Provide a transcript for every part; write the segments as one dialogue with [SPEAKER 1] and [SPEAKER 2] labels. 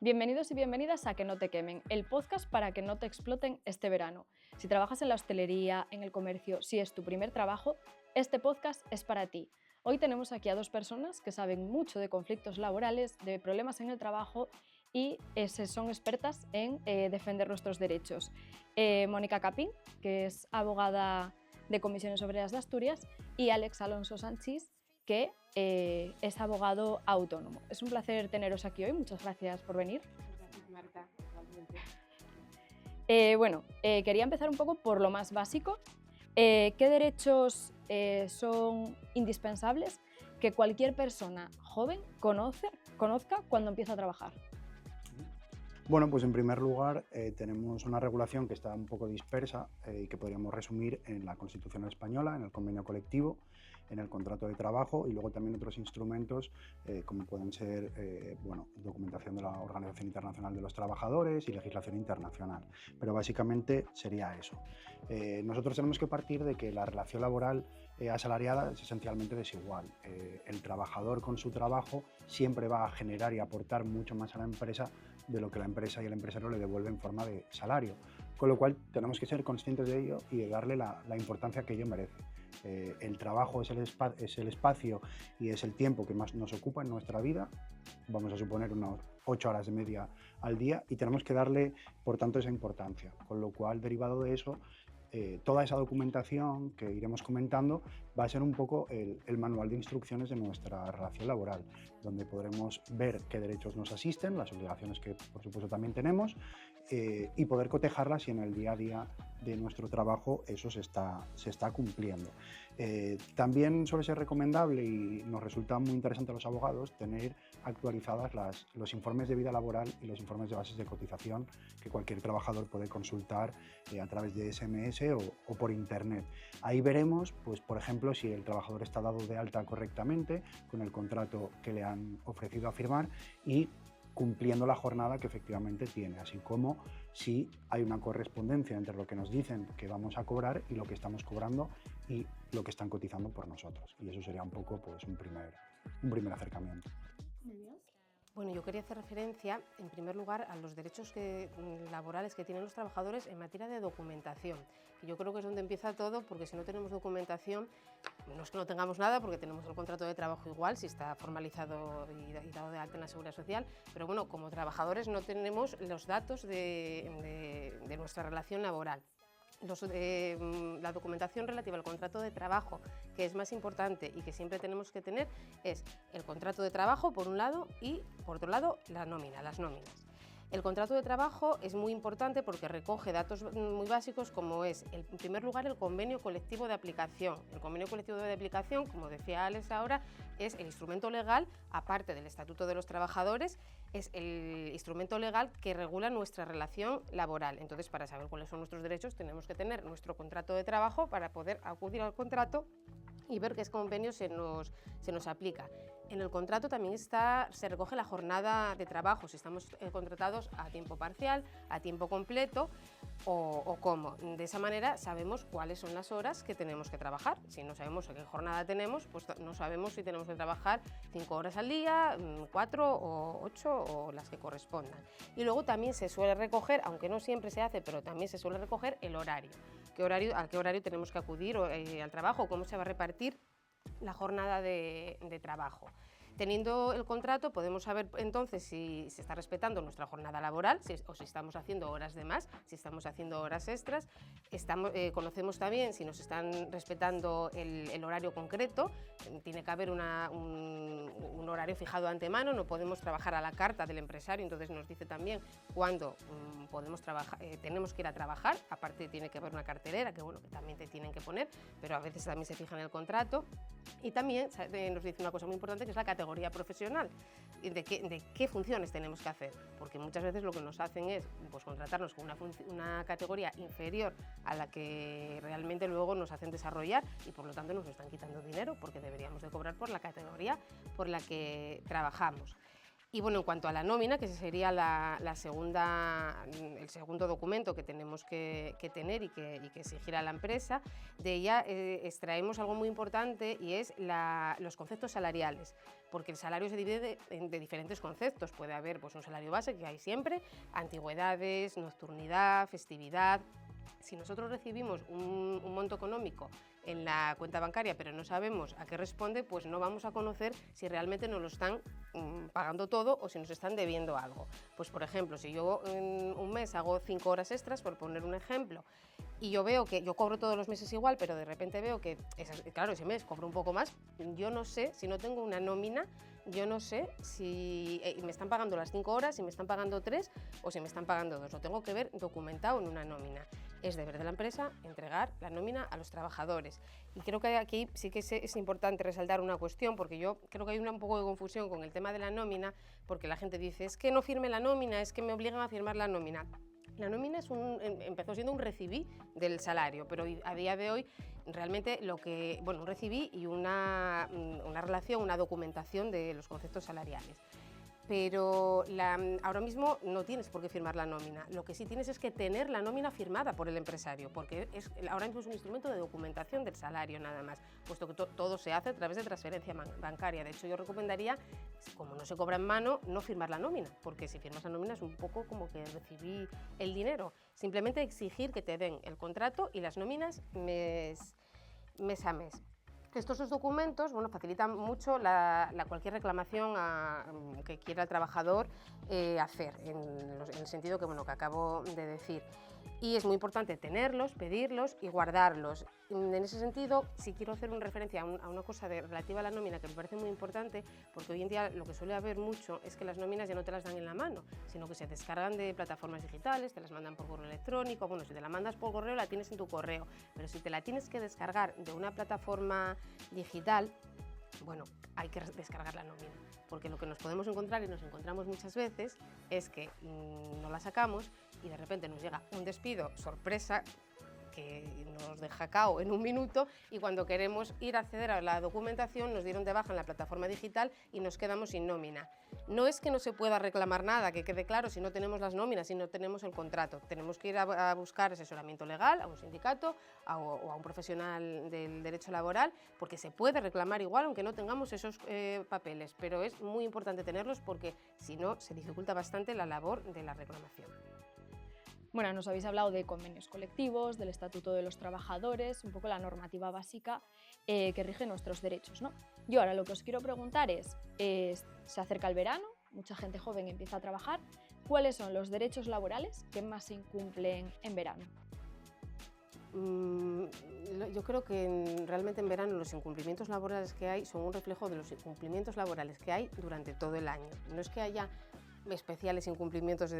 [SPEAKER 1] Bienvenidos y bienvenidas a Que no te quemen, el podcast para que no te exploten este verano. Si trabajas en la hostelería, en el comercio, si es tu primer trabajo, este podcast es para ti. Hoy tenemos aquí a dos personas que saben mucho de conflictos laborales, de problemas en el trabajo y son expertas en defender nuestros derechos. Mónica Capín, que es abogada de Comisiones Obreras de Asturias, y Alex Alonso Sanchís, que es abogado autónomo. Es un placer teneros aquí hoy, muchas gracias por venir.
[SPEAKER 2] Gracias, Marta.
[SPEAKER 1] Quería empezar un poco por lo más básico. ¿Qué derechos son indispensables que cualquier persona joven conozca cuando empieza a trabajar?
[SPEAKER 3] Bueno, pues en primer lugar tenemos una regulación que está un poco dispersa y que podríamos resumir en la Constitución española, en el convenio colectivo, en el contrato de trabajo y luego también otros instrumentos como pueden ser documentación de la Organización Internacional de los Trabajadores y legislación internacional. Pero básicamente sería eso. Nosotros tenemos que partir de que la relación laboral asalariada es esencialmente desigual. El trabajador con su trabajo siempre va a generar y aportar mucho más a la empresa de lo que la empresa y el empresario le devuelven en forma de salario. Con lo cual tenemos que ser conscientes de ello y de darle la importancia que ello merece. El trabajo es el espacio y es el tiempo que más nos ocupa en nuestra vida, vamos a suponer unas 8 horas de media al día, y tenemos que darle, por tanto, esa importancia. Con lo cual, derivado de eso, toda esa documentación que iremos comentando va a ser un poco el manual de instrucciones de nuestra relación laboral, donde podremos ver qué derechos nos asisten, las obligaciones que por supuesto también tenemos y poder cotejarlas si en el día a día de nuestro trabajo eso se está cumpliendo. También suele ser recomendable y nos resulta muy interesante a los abogados tener actualizadas los informes de vida laboral y los informes de bases de cotización que cualquier trabajador puede consultar a través de SMS o por internet. Ahí veremos, pues, por ejemplo, si el trabajador está dado de alta correctamente con el contrato que le han ofrecido a firmar y cumpliendo la jornada que efectivamente tiene, así como si hay una correspondencia entre lo que nos dicen que vamos a cobrar y lo que estamos cobrando y lo que están cotizando por nosotros. Y eso sería un poco, pues, un primer acercamiento.
[SPEAKER 2] Muy bien. Bueno, yo quería hacer referencia, en primer lugar, a los derechos laborales que tienen los trabajadores en materia de documentación. Y yo creo que es donde empieza todo, porque si no tenemos documentación, no es que no tengamos nada, porque tenemos el contrato de trabajo igual, si está formalizado y dado de alta en la Seguridad Social, pero bueno, como trabajadores no tenemos los datos de nuestra relación laboral. La documentación relativa al contrato de trabajo, que es más importante y que siempre tenemos que tener, es el contrato de trabajo por un lado y por otro lado las nóminas. El contrato de trabajo es muy importante porque recoge datos muy básicos como es, en primer lugar, el convenio colectivo de aplicación. El convenio colectivo de aplicación, como decía Alex ahora, es el instrumento legal, aparte del Estatuto de los Trabajadores, es el instrumento legal que regula nuestra relación laboral. Entonces, para saber cuáles son nuestros derechos, tenemos que tener nuestro contrato de trabajo para poder acudir al contrato y ver qué convenio se nos aplica. En el contrato también se recoge la jornada de trabajo, si estamos contratados a tiempo parcial, a tiempo completo o cómo. De esa manera sabemos cuáles son las horas que tenemos que trabajar. Si no sabemos qué jornada tenemos, pues no sabemos si tenemos que trabajar 5 horas al día, 4 o 8 o las que correspondan. Y luego también se suele recoger, aunque no siempre se hace, pero también se suele recoger el horario. ¿A qué horario tenemos que acudir al trabajo? ¿Cómo se va a repartir la jornada de trabajo? Teniendo el contrato podemos saber entonces si se está respetando nuestra jornada laboral o si estamos haciendo horas de más, si estamos haciendo horas extras. Conocemos también si nos están respetando el horario concreto. Tiene que haber un horario fijado de antemano, no podemos trabajar a la carta del empresario, entonces nos dice también cuándo tenemos que ir a trabajar. Aparte tiene que haber una cartelera que también te tienen que poner, pero a veces también se fija en el contrato. Y también nos dice una cosa muy importante, que es la categoría profesional, de qué funciones tenemos que hacer, porque muchas veces lo que nos hacen es, pues, contratarnos con una categoría inferior a la que realmente luego nos hacen desarrollar y por lo tanto nos están quitando dinero porque deberíamos de cobrar por la categoría por la que trabajamos. Y bueno, en cuanto a la nómina, que sería el segundo documento que tenemos que tener y que exigir a la empresa, de ella extraemos algo muy importante y es los conceptos salariales, porque el salario se divide de diferentes conceptos. Puede haber pues, un salario base, que hay siempre, antigüedades, nocturnidad, festividad. Si nosotros recibimos un monto económico en la cuenta bancaria, pero no sabemos a qué responde, pues no vamos a conocer si realmente nos lo están pagando todo o si nos están debiendo algo. Pues por ejemplo, si yo en un mes hago 5 horas extras, por poner un ejemplo, y yo veo que yo cobro todos los meses igual, pero de repente veo que, claro, ese mes cobro un poco más, yo no sé, si no tengo una nómina, yo no sé si me están pagando las 5 horas, si me están pagando 3 o si me están pagando 2. Lo tengo que ver documentado en una nómina. Es deber de la empresa entregar la nómina a los trabajadores. Y creo que aquí sí que es importante resaltar una cuestión, porque yo creo que hay un poco de confusión con el tema de la nómina, porque la gente dice, es que no firme la nómina, es que me obligan a firmar la nómina. La nómina empezó siendo un recibí del salario, pero a día de hoy realmente un recibí y una relación, una documentación de los conceptos salariales. Pero ahora mismo no tienes por qué firmar la nómina. Lo que sí tienes es que tener la nómina firmada por el empresario, porque ahora mismo es un instrumento de documentación del salario nada más, puesto que todo se hace a través de transferencia bancaria. De hecho, yo recomendaría, como no se cobra en mano, no firmar la nómina, porque si firmas la nómina es un poco como que recibí el dinero. Simplemente exigir que te den el contrato y las nóminas mes a mes. Estos dos documentos facilitan mucho cualquier reclamación que quiera el trabajador hacer, en el sentido que acabo de decir. Y es muy importante tenerlos, pedirlos y guardarlos. En ese sentido, si quiero hacer una referencia a una cosa relativa a la nómina que me parece muy importante, porque hoy en día lo que suele haber mucho es que las nóminas ya no te las dan en la mano, sino que se descargan de plataformas digitales, te las mandan por correo electrónico. Bueno, si te la mandas por correo la tienes en tu correo, pero si te la tienes que descargar de una plataforma digital, bueno, hay que descargar la nómina, porque lo que nos podemos encontrar y nos encontramos muchas veces es que no la sacamos y de repente nos llega un despido sorpresa que nos deja cao en un minuto, y cuando queremos ir a acceder a la documentación nos dieron de baja en la plataforma digital y nos quedamos sin nómina. No es que no se pueda reclamar nada, que quede claro, si no tenemos las nóminas, si no tenemos el contrato. Tenemos que ir a buscar asesoramiento legal a un sindicato o a un profesional del derecho laboral, porque se puede reclamar igual aunque no tengamos esos papeles, pero es muy importante tenerlos porque si no se dificulta bastante la labor de la reclamación.
[SPEAKER 1] Bueno, nos habéis hablado de convenios colectivos, del Estatuto de los Trabajadores, un poco la normativa básica que rige nuestros derechos, ¿no? Yo ahora lo que os quiero preguntar es, se acerca el verano, mucha gente joven empieza a trabajar, ¿cuáles son los derechos laborales que más se incumplen en verano?
[SPEAKER 2] Yo creo que realmente en verano los incumplimientos laborales que hay son un reflejo de los incumplimientos laborales que hay durante todo el año. No es que haya especiales incumplimientos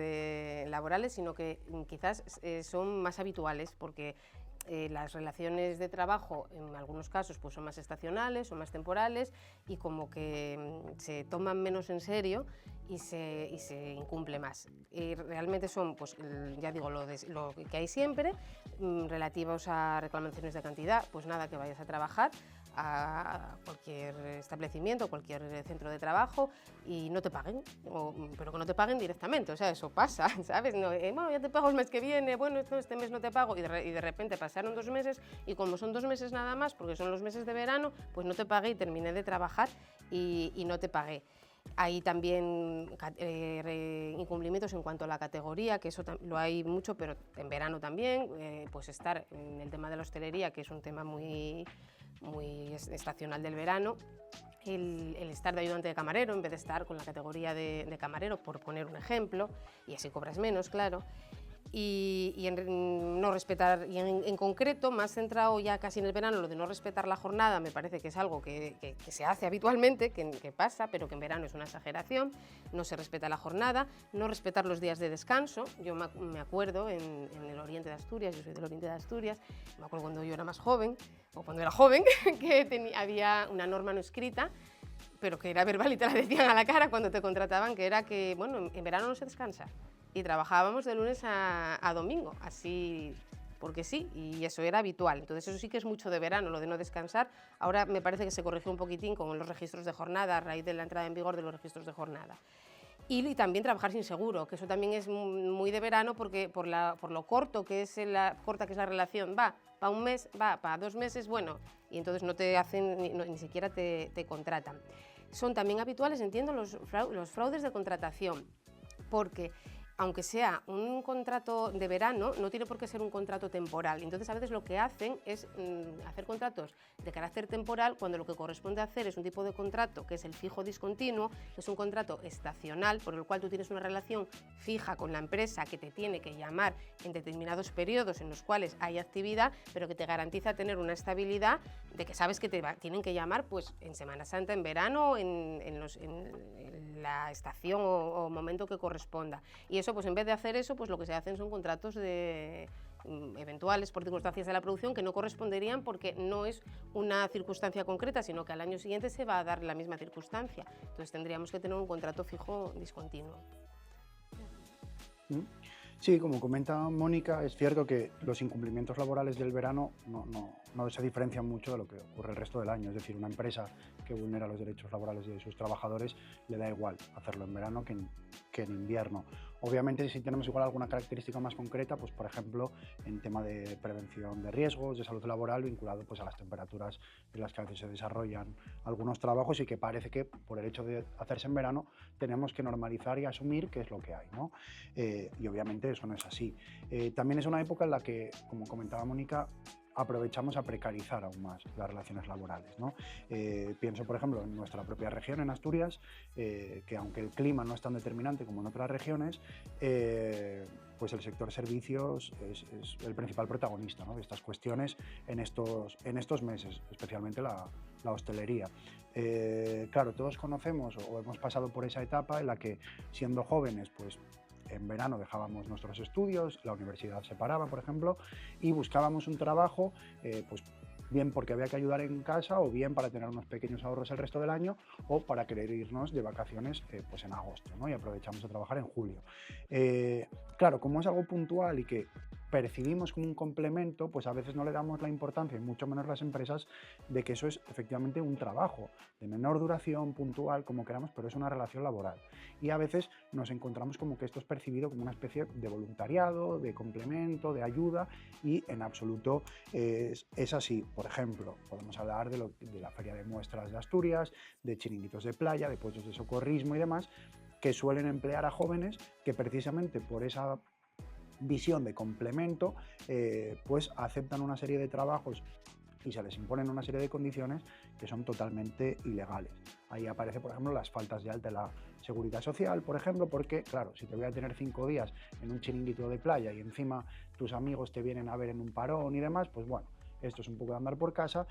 [SPEAKER 2] laborales, sino que quizás son más habituales, porque las relaciones de trabajo en algunos casos pues son más estacionales o más temporales y como que se toman menos en serio y se incumple más. Y realmente son, pues, ya digo, lo que hay siempre, relativos a reclamaciones de cantidad, pues nada, que vayas a trabajar a cualquier establecimiento, cualquier centro de trabajo y no te paguen, pero que no te paguen directamente, o sea, eso pasa, ¿sabes? No, bueno, ya te pago el mes que viene, bueno, este mes no te pago, y de repente pasaron 2 meses y como son 2 meses nada más, porque son los meses de verano, pues no te pagué y terminé de trabajar y no te pagué. Hay también incumplimientos en cuanto a la categoría, que eso lo hay mucho, pero en verano también, pues estar en el tema de la hostelería, que es un tema muy estacional del verano, el estar de ayudante de camarero en vez de estar con la categoría de camarero, por poner un ejemplo, y así cobras menos, claro. Y en no respetar, y en concreto, más centrado ya casi en el verano, lo de no respetar la jornada me parece que es algo que se hace habitualmente, que pasa, pero que en verano es una exageración. No se respeta la jornada, no respetar los días de descanso. Yo me acuerdo en el oriente de Asturias, yo soy del oriente de Asturias, me acuerdo cuando yo era más joven, o cuando era joven, que había una norma no escrita, pero que era verbal y te la decían a la cara cuando te contrataban, que era que, bueno, en verano no se descansa. Y trabajábamos de lunes a domingo, así porque sí, y eso era habitual. Entonces eso sí que es mucho de verano, lo de no descansar. Ahora me parece que se corrigió un poquitín con los registros de jornada, a raíz de la entrada en vigor de los registros de jornada. Y también trabajar sin seguro, que eso también es muy de verano porque por lo corto que es la relación, va para un mes, va para 2 meses, bueno, y entonces no te hacen, ni siquiera te contratan. Son también habituales, entiendo, los fraudes de contratación, porque aunque sea un contrato de verano, no tiene por qué ser un contrato temporal. Entonces, a veces lo que hacen es hacer contratos de carácter temporal cuando lo que corresponde hacer es un tipo de contrato que es el fijo discontinuo, que es un contrato estacional por el cual tú tienes una relación fija con la empresa que te tiene que llamar en determinados periodos en los cuales hay actividad, pero que te garantiza tener una estabilidad de que sabes que te tienen que llamar pues, en Semana Santa, en verano, en la estación o momento que corresponda. Y eso, pues en vez de hacer eso, pues lo que se hacen son contratos eventuales por circunstancias de la producción que no corresponderían porque no es una circunstancia concreta, sino que al año siguiente se va a dar la misma circunstancia. Entonces tendríamos que tener un contrato fijo discontinuo.
[SPEAKER 3] Sí, como comenta Mónica, es cierto que los incumplimientos laborales del verano no se diferencian mucho de lo que ocurre el resto del año. Es decir, una empresa que vulnera los derechos laborales de sus trabajadores le da igual hacerlo en verano que en invierno. Obviamente, si tenemos igual alguna característica más concreta, pues por ejemplo, en tema de prevención de riesgos, de salud laboral, vinculado pues a las temperaturas en las que a veces se desarrollan algunos trabajos y que parece que por el hecho de hacerse en verano tenemos que normalizar y asumir qué es lo que hay, ¿no? Y obviamente eso no es así. También es una época en la que, como comentaba Mónica, aprovechamos a precarizar aún más las relaciones laborales, ¿no? Pienso, por ejemplo, en nuestra propia región, en Asturias, que aunque el clima no es tan determinante como en otras regiones, pues el sector servicios es el principal protagonista, ¿no?, de estas cuestiones en estos meses, especialmente la hostelería. Claro, todos conocemos o hemos pasado por esa etapa en la que, siendo jóvenes, pues en verano dejábamos nuestros estudios, la universidad se paraba, por ejemplo, y buscábamos un trabajo, pues bien porque había que ayudar en casa o bien para tener unos pequeños ahorros el resto del año o para querer irnos de vacaciones pues en agosto, ¿no? Y aprovechamos a trabajar en julio. Claro, como es algo puntual y que percibimos como un complemento, pues a veces no le damos la importancia, y mucho menos las empresas, de que eso es efectivamente un trabajo de menor duración, puntual, como queramos, pero es una relación laboral. Y a veces nos encontramos como que esto es percibido como una especie de voluntariado, de complemento, de ayuda, y en absoluto es así. Por ejemplo, podemos hablar de la Feria de Muestras de Asturias, de chiringuitos de playa, de puestos de socorrismo y demás, que suelen emplear a jóvenes que precisamente por esa visión de complemento, pues aceptan una serie de trabajos y se les imponen una serie de condiciones que son totalmente ilegales. Ahí aparece, por ejemplo, las faltas de alta en la Seguridad Social, por ejemplo, porque, claro, si te voy a tener 5 días en un chiringuito de playa y encima tus amigos te vienen a ver en un parón y demás, pues bueno, esto es un poco de andar por casa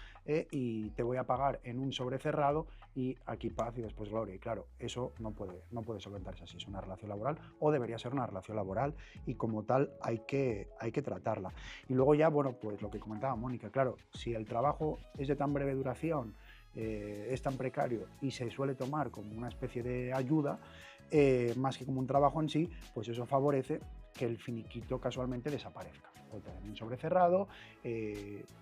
[SPEAKER 3] y te voy a pagar en un sobre cerrado y aquí paz y después gloria. Y claro, eso no puede solventarse así, es una relación laboral o debería ser una relación laboral y como tal hay que tratarla. Y luego ya, bueno, pues lo que comentaba Mónica, claro, si el trabajo es de tan breve duración, es tan precario y se suele tomar como una especie de ayuda, más que como un trabajo en sí, pues eso favorece que el finiquito casualmente desaparezca. O te den sobrecerrado,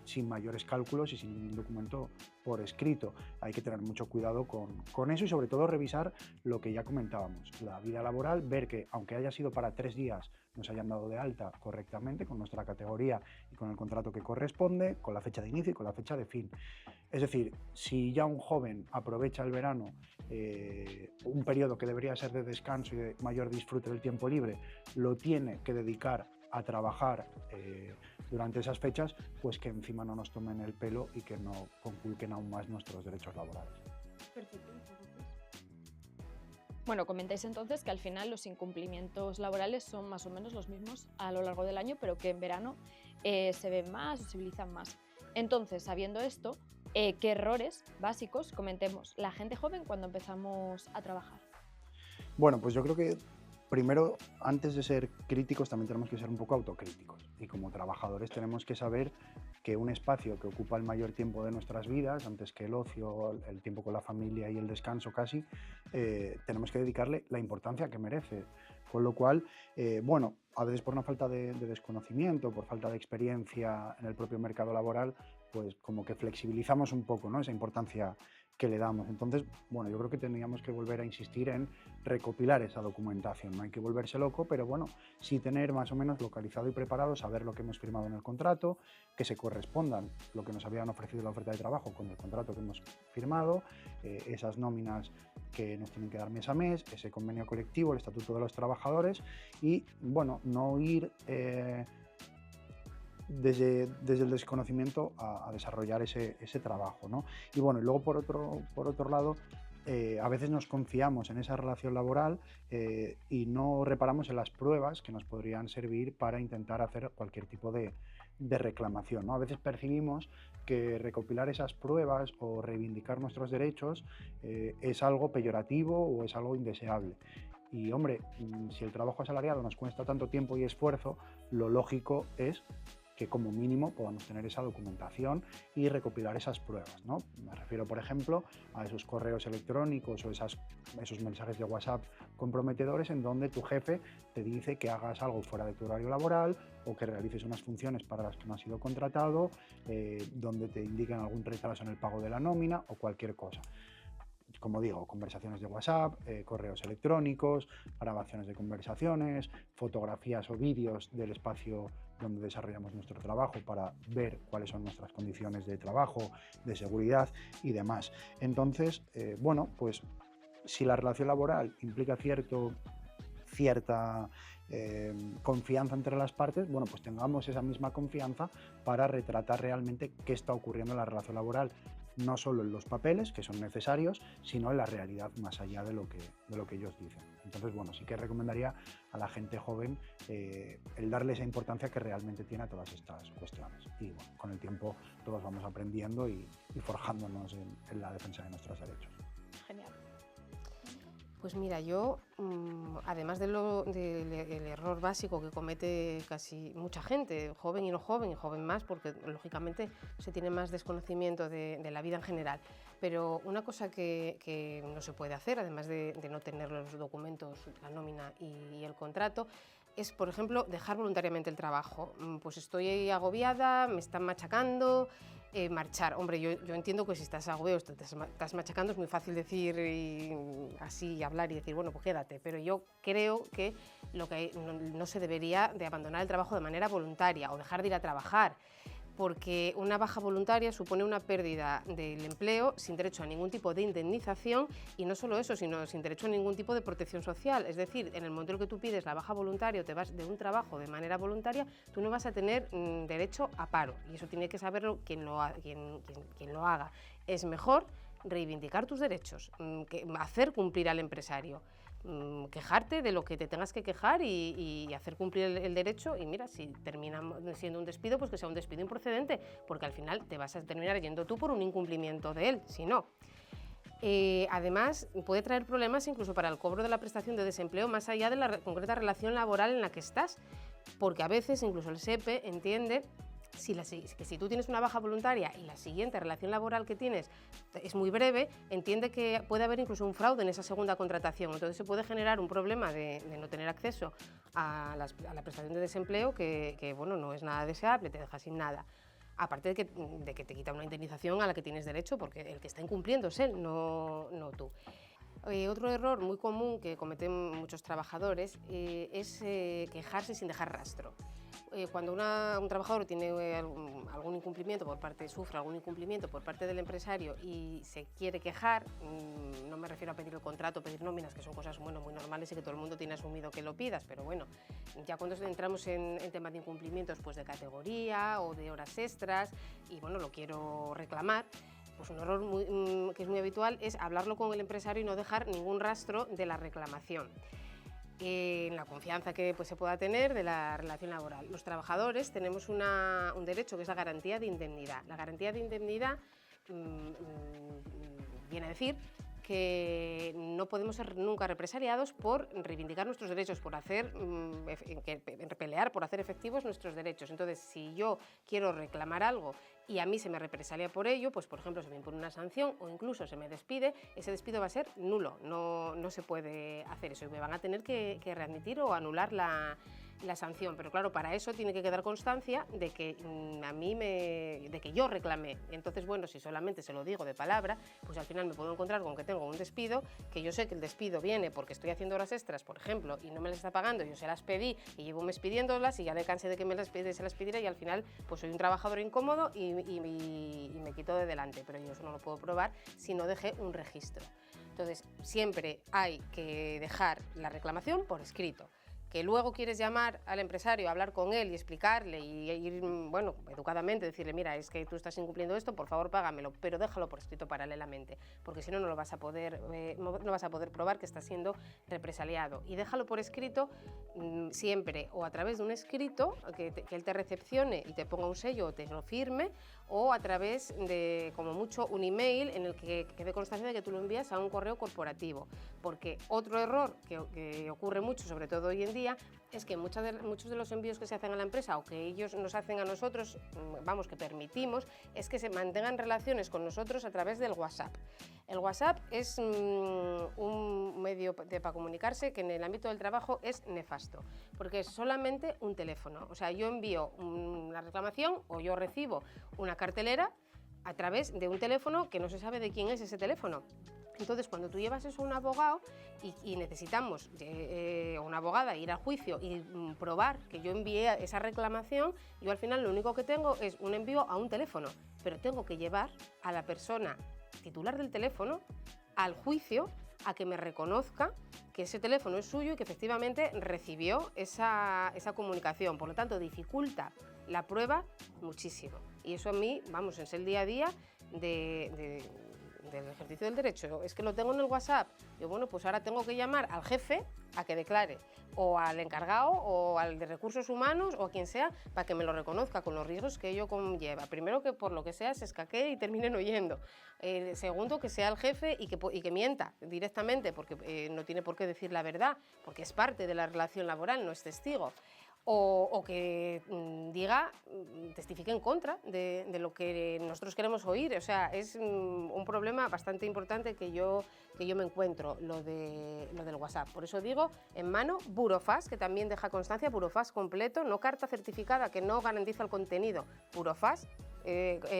[SPEAKER 3] sin mayores cálculos y sin ningún documento por escrito. Hay que tener mucho cuidado con eso y sobre todo revisar lo que ya comentábamos, la vida laboral, ver que aunque haya sido para 3 días nos hayan dado de alta correctamente con nuestra categoría y con el contrato que corresponde, con la fecha de inicio y con la fecha de fin. Es decir, si ya un joven aprovecha el verano, un periodo que debería ser de descanso y de mayor disfrute del tiempo libre, lo tiene que dedicar a trabajar durante esas fechas, pues que encima no nos tomen el pelo y que no conculquen aún más nuestros derechos laborales.
[SPEAKER 1] Perfecto. Bueno, comentáis entonces que al final los incumplimientos laborales son más o menos los mismos a lo largo del año, pero que en verano se ven más o se utilizan más. Entonces, sabiendo esto, ¿qué errores básicos cometemos la gente joven cuando empezamos a trabajar?
[SPEAKER 3] Bueno, pues yo creo que primero, antes de ser críticos, también tenemos que ser un poco autocríticos. Y como trabajadores tenemos que saber que un espacio que ocupa el mayor tiempo de nuestras vidas, antes que el ocio, el tiempo con la familia y el descanso casi, tenemos que dedicarle la importancia que merece. Con lo cual, bueno, a veces por una falta de desconocimiento, por falta de experiencia en el propio mercado laboral, pues como que flexibilizamos un poco, ¿no?, esa importancia que le damos. Entonces, bueno, yo creo que tendríamos que volver a insistir en recopilar esa documentación. No hay que volverse loco, pero bueno, sí tener más o menos localizado y preparado, saber lo que hemos firmado en el contrato, que se correspondan lo que nos habían ofrecido en la oferta de trabajo con el contrato que hemos firmado, esas nóminas que nos tienen que dar mes a mes, ese convenio colectivo, el estatuto de los trabajadores y, bueno, no ir desde el desconocimiento a desarrollar ese trabajo, ¿no? Y bueno, y luego por otro lado, a veces nos confiamos en esa relación laboral y no reparamos en las pruebas que nos podrían servir para intentar hacer cualquier tipo de reclamación, ¿no? A veces percibimos que recopilar esas pruebas o reivindicar nuestros derechos es algo peyorativo o es algo indeseable. Y hombre, si el trabajo asalariado nos cuesta tanto tiempo y esfuerzo, lo lógico es que como mínimo podamos tener esa documentación y recopilar esas pruebas, ¿no? Me refiero, por ejemplo, a esos correos electrónicos o esos mensajes de WhatsApp comprometedores en donde tu jefe te dice que hagas algo fuera de tu horario laboral o que realices unas funciones para las que no has sido contratado, donde te indican algún retraso en el pago de la nómina o cualquier cosa. Como digo, conversaciones de WhatsApp, correos electrónicos, grabaciones de conversaciones, fotografías o vídeos del espacio donde desarrollamos nuestro trabajo para ver cuáles son nuestras condiciones de trabajo, de seguridad y demás. Entonces, bueno, pues si la relación laboral implica cierta confianza entre las partes, bueno, pues tengamos esa misma confianza para retratar realmente qué está ocurriendo en la relación laboral, no solo en los papeles, que son necesarios, sino en la realidad más allá de lo que ellos dicen. Entonces, bueno, sí que recomendaría a la gente joven el darle esa importancia que realmente tiene a todas estas cuestiones. Y bueno, con el tiempo todos vamos aprendiendo y forjándonos en la defensa de nuestros derechos.
[SPEAKER 1] Genial.
[SPEAKER 2] Pues mira, yo, además del error básico que comete casi mucha gente, joven y no joven, y joven más, porque lógicamente se tiene más desconocimiento de la vida en general, pero una cosa que no se puede hacer, además de no tener los documentos, la nómina y el contrato, es, por ejemplo, dejar voluntariamente el trabajo. Pues estoy agobiada, me están machacando, marchar. Hombre, yo entiendo que si estás agobiado, estás machacando, es muy fácil decir así, hablar y decir, bueno, pues quédate, pero yo creo que no se debería de abandonar el trabajo de manera voluntaria o dejar de ir a trabajar, porque una baja voluntaria supone una pérdida del empleo sin derecho a ningún tipo de indemnización y no solo eso, sino sin derecho a ningún tipo de protección social. Es decir, en el momento en que tú pides la baja voluntaria o te vas de un trabajo de manera voluntaria, tú no vas a tener derecho a paro y eso tiene que saberlo quien lo haga. Es mejor reivindicar tus derechos, hacer cumplir al empresario. Quejarte de lo que te tengas que quejar y hacer cumplir el derecho y mira, si termina siendo un despido, pues que sea un despido improcedente, porque al final te vas a terminar yendo tú por un incumplimiento de él, si no. Además, puede traer problemas incluso para el cobro de la prestación de desempleo más allá de la concreta relación laboral en la que estás, porque a veces incluso el SEPE entiende que si tú tienes una baja voluntaria y la siguiente relación laboral que tienes es muy breve, entiende que puede haber incluso un fraude en esa segunda contratación. Entonces se puede generar un problema de no tener acceso a la prestación de desempleo que bueno, no es nada deseable, te deja sin nada. Aparte de que te quita una indemnización a la que tienes derecho, porque el que está incumpliendo es él, no tú. Otro error muy común que cometen muchos trabajadores es quejarse sin dejar rastro. Cuando un trabajador tiene algún incumplimiento sufre algún incumplimiento por parte del empresario y se quiere quejar, no me refiero a pedir el contrato, pedir nóminas, que son cosas muy normales y que todo el mundo tiene asumido que lo pidas, pero bueno, ya cuando entramos en temas de incumplimientos pues de categoría o de horas extras y bueno, lo quiero reclamar, pues un error que es muy habitual es hablarlo con el empresario y no dejar ningún rastro de la reclamación. En la confianza que se pueda tener de la relación laboral. Los trabajadores tenemos un derecho que es la garantía de indemnidad. La garantía de indemnidad viene a decir que no podemos ser nunca represaliados por reivindicar nuestros derechos, por pelear por hacer efectivos nuestros derechos. Entonces, si yo quiero reclamar algo y a mí se me represalia por ello, pues por ejemplo se me impone una sanción o incluso se me despide, ese despido va a ser nulo, no se puede hacer eso y me van a tener que readmitir o anular la sanción. Pero claro, para eso tiene que quedar constancia de que de que yo reclamé. Entonces, bueno, si solamente se lo digo de palabra, pues al final me puedo encontrar con que tengo un despido, que yo sé que el despido viene porque estoy haciendo horas extras, por ejemplo, y no me las está pagando, yo se las pedí y llevo un mes pidiéndolas y ya me cansé de que se las pidiera, y al final pues soy un trabajador incómodo y me quito de delante. Pero yo eso no lo puedo probar si no dejé un registro. Entonces, siempre hay que dejar la reclamación por escrito. Que luego quieres llamar al empresario, hablar con él y explicarle y ir, bueno, educadamente, decirle, mira, es que tú estás incumpliendo esto, por favor págamelo, pero déjalo por escrito paralelamente, porque si no, no vas a poder probar que estás siendo represaliado. Y déjalo por escrito siempre, o a través de un escrito, que él te recepcione y te ponga un sello o te lo firme, o a través de, como mucho, un email en el que quede constancia de que tú lo envías a un correo corporativo. Porque otro error que ocurre mucho, sobre todo hoy en día, es que muchos de los envíos que se hacen a la empresa o que ellos nos hacen a nosotros, vamos, que permitimos, es que se mantengan relaciones con nosotros a través del WhatsApp. El WhatsApp es un medio para comunicarse que en el ámbito del trabajo es nefasto, porque es solamente un teléfono. O sea, yo envío una reclamación o yo recibo una cartelera a través de un teléfono que no se sabe de quién es ese teléfono. Entonces, cuando tú llevas eso a un abogado y necesitamos una abogada ir al juicio y probar que yo envié esa reclamación, yo al final lo único que tengo es un envío a un teléfono, pero tengo que llevar a la persona titular del teléfono al juicio a que me reconozca que ese teléfono es suyo y que efectivamente recibió esa comunicación. Por lo tanto, dificulta la prueba muchísimo. Y eso a mí, vamos, es el día a día del ejercicio del derecho. Es que lo tengo en el WhatsApp. Yo, bueno, pues ahora tengo que llamar al jefe a que declare, o al encargado, o al de recursos humanos, o a quien sea, para que me lo reconozca con los riesgos que ello conlleva. Primero, que por lo que sea se escaquee y terminen oyendo. Segundo, que sea el jefe y que mienta directamente, porque no tiene por qué decir la verdad, porque es parte de la relación laboral, no es testigo. O que testifique en contra de lo que nosotros queremos oír. O sea, es un problema bastante importante que yo me encuentro, lo del WhatsApp. Por eso digo, en mano, Burofax, que también deja constancia, Burofax completo, no carta certificada que no garantiza el contenido, Burofax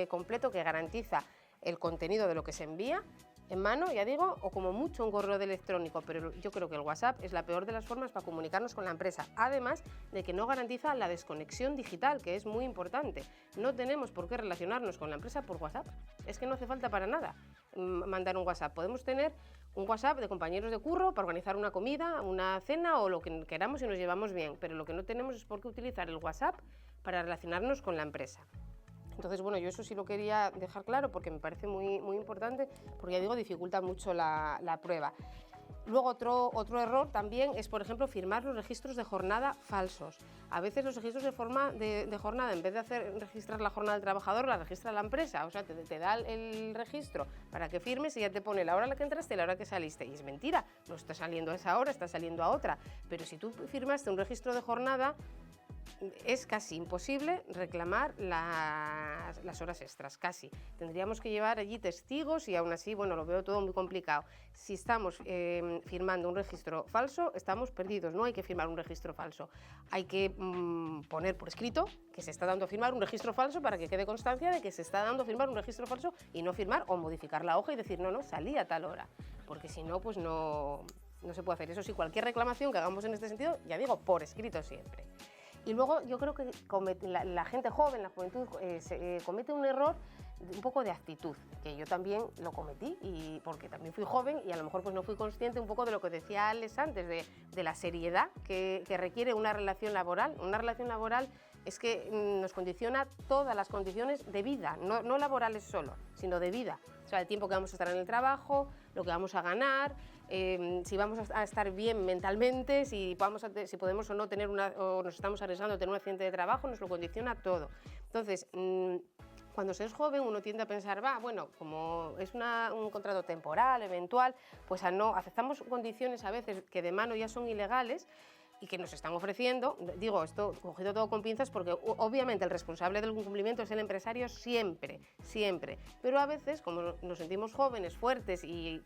[SPEAKER 2] completo que garantiza el contenido de lo que se envía, en mano, ya digo, o como mucho un correo electrónico, pero yo creo que el WhatsApp es la peor de las formas para comunicarnos con la empresa, además de que no garantiza la desconexión digital, que es muy importante. No tenemos por qué relacionarnos con la empresa por WhatsApp, es que no hace falta para nada mandar un WhatsApp. Podemos tener un WhatsApp de compañeros de curro para organizar una comida, una cena o lo que queramos y nos llevamos bien, pero lo que no tenemos es por qué utilizar el WhatsApp para relacionarnos con la empresa. Entonces, bueno, yo eso sí lo quería dejar claro porque me parece muy, muy importante, porque ya digo, dificulta mucho la prueba. Luego, otro error también es, por ejemplo, firmar los registros de jornada falsos. A veces los registros de jornada, en vez de registrar la jornada del trabajador, la registra la empresa. O sea, te da el registro para que firmes y ya te pone la hora a la que entraste y la hora que saliste. Y es mentira, no está saliendo a esa hora, está saliendo a otra. Pero si tú firmaste un registro de jornada, es casi imposible reclamar las horas extras, casi. Tendríamos que llevar allí testigos y aún así, bueno, lo veo todo muy complicado. Si estamos firmando un registro falso, estamos perdidos, no hay que firmar un registro falso. Hay que poner por escrito que se está dando a firmar un registro falso para que quede constancia de que se está dando a firmar un registro falso y no firmar o modificar la hoja y decir, no, salí a tal hora, porque si no, pues no se puede hacer. Eso sí, cualquier reclamación que hagamos en este sentido, ya digo, por escrito siempre. Y luego yo creo que la gente joven, la juventud, comete un error un poco de actitud, que yo también lo cometí, porque también fui joven y a lo mejor pues no fui consciente un poco de lo que decía Alex antes, de la seriedad que requiere una relación laboral. Una relación laboral es que nos condiciona todas las condiciones de vida, no laborales solo, sino de vida. O sea, el tiempo que vamos a estar en el trabajo, lo que vamos a ganar, si vamos a estar bien mentalmente, si podemos o no tener o nos estamos arriesgando a tener un accidente de trabajo, nos lo condiciona todo. Entonces, cuando se es joven uno tiende a pensar, bueno, como es un contrato temporal, eventual, pues aceptamos condiciones a veces que de mano ya son ilegales, y que nos están ofreciendo, digo esto cogido todo con pinzas porque obviamente el responsable del incumplimiento es el empresario siempre, siempre, pero a veces como nos sentimos jóvenes, fuertes y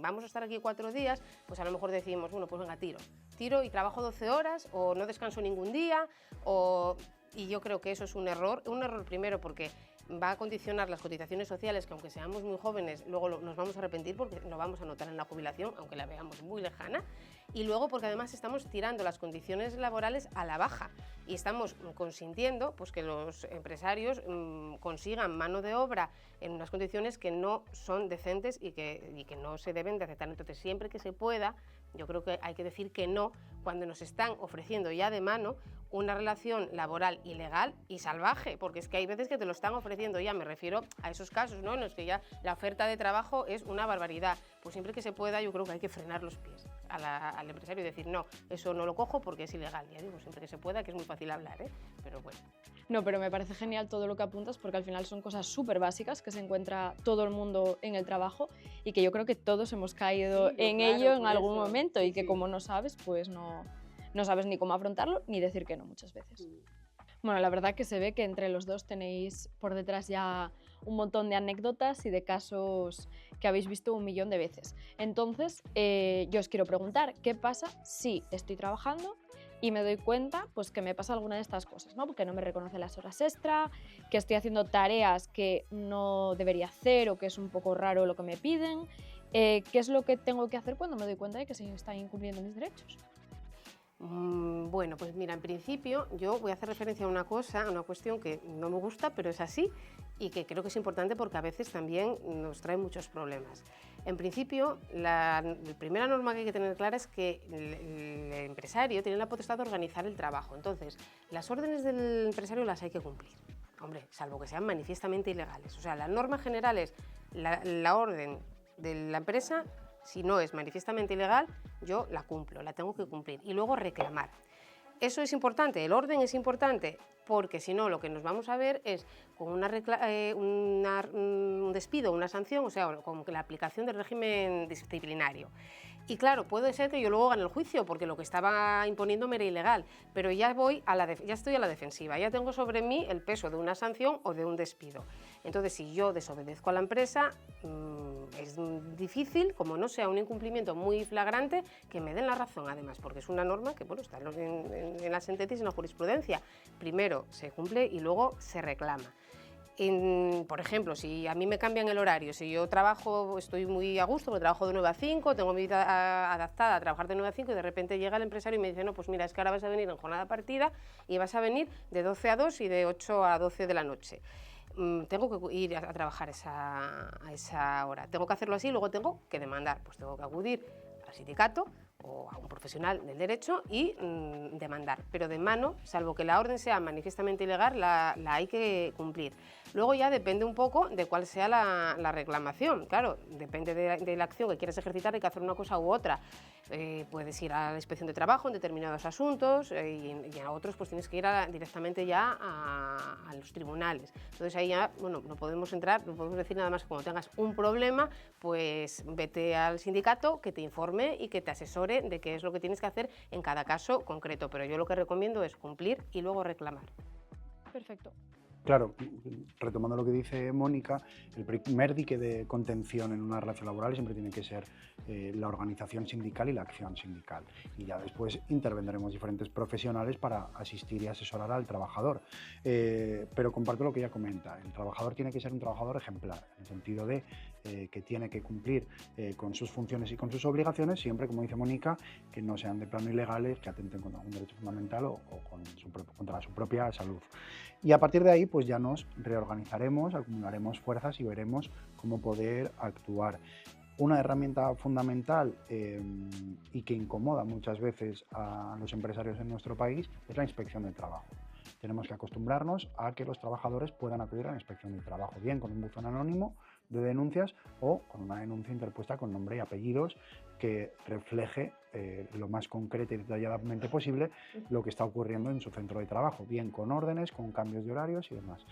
[SPEAKER 2] vamos a estar aquí 4 días, pues a lo mejor decimos, bueno, pues venga, tiro y trabajo 12 horas o no descanso ningún día y yo creo que eso es un error primero porque va a condicionar las cotizaciones sociales que aunque seamos muy jóvenes luego nos vamos a arrepentir porque lo vamos a notar en la jubilación aunque la veamos muy lejana y luego porque además estamos tirando las condiciones laborales a la baja y estamos consintiendo pues, que los empresarios consigan mano de obra en unas condiciones que no son decentes y que no se deben de aceptar. Entonces siempre que se pueda yo creo que hay que decir que no cuando nos están ofreciendo ya de mano una relación laboral ilegal y salvaje, porque es que hay veces que te lo están ofreciendo ya, me refiero a esos casos, ¿no? En los que ya la oferta de trabajo es una barbaridad. Pues siempre que se pueda yo creo que hay que frenar los pies al empresario y decir no, eso no lo cojo porque es ilegal. Ya digo, siempre que se pueda, que es muy fácil hablar, pero bueno.
[SPEAKER 1] No, pero me parece genial todo lo que apuntas porque al final son cosas súper básicas que se encuentra todo el mundo en el trabajo y que yo creo que todos hemos caído en ello en algún momento y que como no sabes, pues no sabes ni cómo afrontarlo ni decir que no muchas veces. Bueno, la verdad que se ve que entre los dos tenéis por detrás ya un montón de anécdotas y de casos que habéis visto 1.000.000 de veces. Entonces, yo os quiero preguntar, ¿qué pasa si estoy trabajando y me doy cuenta pues, que me pasa alguna de estas cosas, ¿no? Porque no me reconoce las horas extra, que estoy haciendo tareas que no debería hacer o que es un poco raro lo que me piden? ¿Qué es lo que tengo que hacer cuando me doy cuenta de que se están incumpliendo mis derechos?
[SPEAKER 2] Bueno, pues mira, en principio yo voy a hacer referencia a una cuestión que no me gusta, pero es así y que creo que es importante porque a veces también nos trae muchos problemas. En principio, la primera norma que hay que tener clara es que el empresario tiene la potestad de organizar el trabajo. Entonces, las órdenes del empresario las hay que cumplir. Hombre, salvo que sean manifiestamente ilegales. O sea, la norma general es la orden de la empresa. Si no es manifiestamente ilegal, yo la cumplo, la tengo que cumplir y luego reclamar. Eso es importante, el orden es importante, porque si no lo que nos vamos a ver es con un despido, una sanción, o sea, con la aplicación del régimen disciplinario. Y claro, puede ser que yo luego gane el juicio, porque lo que estaba imponiéndome era ilegal, pero ya estoy a la defensiva, ya tengo sobre mí el peso de una sanción o de un despido. Entonces, si yo desobedezco a la empresa, es difícil, como no sea un incumplimiento muy flagrante, que me den la razón, además, porque es una norma que bueno, está en las sentencias y en la jurisprudencia. Primero se cumple y luego se reclama. Por ejemplo, si a mí me cambian el horario, si yo trabajo, estoy muy a gusto, porque trabajo de 9 a 5, tengo mi vida adaptada a trabajar de 9 a 5 y de repente llega el empresario y me dice, no, pues mira, es que ahora vas a venir en jornada partida y vas a venir de 12 a 2 y de 8 a 12 de la noche. Tengo que ir a trabajar a esa hora, tengo que hacerlo así y luego tengo que demandar, pues tengo que acudir al sindicato o a un profesional del derecho y demandar, pero de mano, salvo que la orden sea manifiestamente ilegal, la hay que cumplir. Luego ya depende un poco de cuál sea la reclamación, claro, depende de la acción que quieras ejercitar, hay que hacer una cosa u otra. Puedes ir a la inspección de trabajo en determinados asuntos y a otros pues tienes que ir directamente ya a los tribunales. Entonces ahí ya, bueno, no podemos decir nada más que cuando tengas un problema, pues vete al sindicato que te informe y que te asesore de qué es lo que tienes que hacer en cada caso concreto, pero yo lo que recomiendo es cumplir y luego reclamar.
[SPEAKER 1] Perfecto.
[SPEAKER 3] Claro, retomando lo que dice Mónica, el primer dique de contención en una relación laboral siempre tiene que ser la organización sindical y la acción sindical. Y ya después intervendremos diferentes profesionales para asistir y asesorar al trabajador. Pero comparto lo que ella comenta, el trabajador tiene que ser un trabajador ejemplar, en el sentido de que tiene que cumplir con sus funciones y con sus obligaciones, siempre, como dice Mónica, que no sean de plano ilegales, que atenten contra un derecho fundamental o contra su propia salud. Y a partir de ahí, pues ya nos reorganizaremos, acumularemos fuerzas y veremos cómo poder actuar. Una herramienta fundamental y que incomoda muchas veces a los empresarios en nuestro país es la inspección de trabajo. Tenemos que acostumbrarnos a que los trabajadores puedan acudir a la inspección de trabajo, bien con un buzón anónimo de denuncias o con una denuncia interpuesta con nombre y apellidos que refleje lo más concreto y detalladamente posible lo que está ocurriendo en su centro de trabajo, bien con órdenes, con cambios de horarios y demás,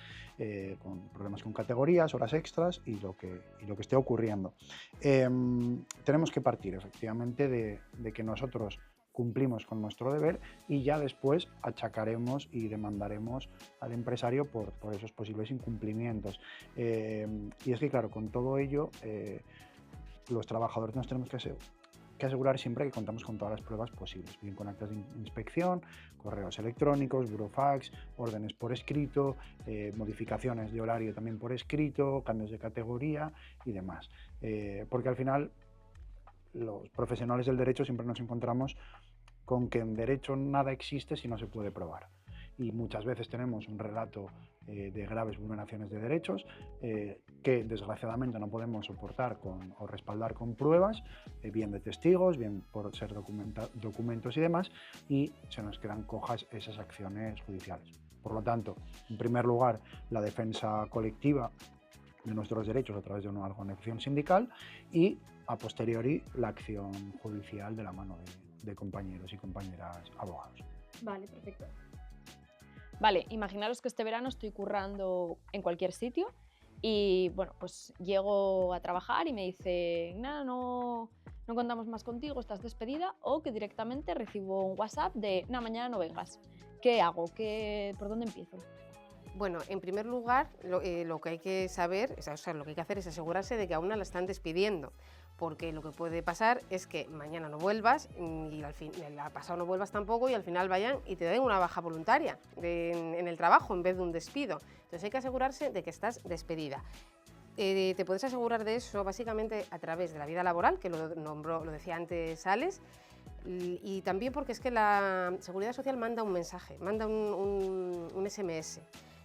[SPEAKER 3] con problemas con categorías, horas extras y lo que esté ocurriendo. Tenemos que partir efectivamente de que nosotros cumplimos con nuestro deber y ya después achacaremos y demandaremos al empresario por esos posibles incumplimientos. Y es que, claro, con todo ello, los trabajadores nos tenemos que asegurar siempre que contamos con todas las pruebas posibles, bien con actas de inspección, correos electrónicos, burofax, órdenes por escrito, modificaciones de horario también por escrito, cambios de categoría y demás. Porque al final los profesionales del derecho siempre nos encontramos con que en derecho nada existe si no se puede probar. Y muchas veces tenemos un relato de graves vulneraciones de derechos que desgraciadamente no podemos soportar o respaldar con pruebas, bien de testigos, bien por ser documentos y demás, y se nos quedan cojas esas acciones judiciales. Por lo tanto, en primer lugar, la defensa colectiva de nuestros derechos a través de una organización sindical y, a posteriori, la acción judicial de la mano de compañeros y compañeras abogados.
[SPEAKER 1] Vale, perfecto. Vale, imaginaros que este verano estoy currando en cualquier sitio y bueno, pues llego a trabajar y me dice, nada, no contamos más contigo, estás despedida, o que directamente recibo un WhatsApp de, mañana no vengas. ¿Qué hago? ¿Por dónde empiezo?
[SPEAKER 2] Bueno, en primer lugar, lo que hay que saber, o sea, lo que hay que hacer es asegurarse de que a una la están despidiendo, porque lo que puede pasar es que mañana no vuelvas y el pasado no vuelvas tampoco y al final vayan y te den una baja voluntaria en el trabajo en vez de un despido. Entonces hay que asegurarse de que estás despedida. Te puedes asegurar de eso básicamente a través de la vida laboral, que lo decía antes Alex, y también porque es que la Seguridad Social manda un mensaje, manda un SMS.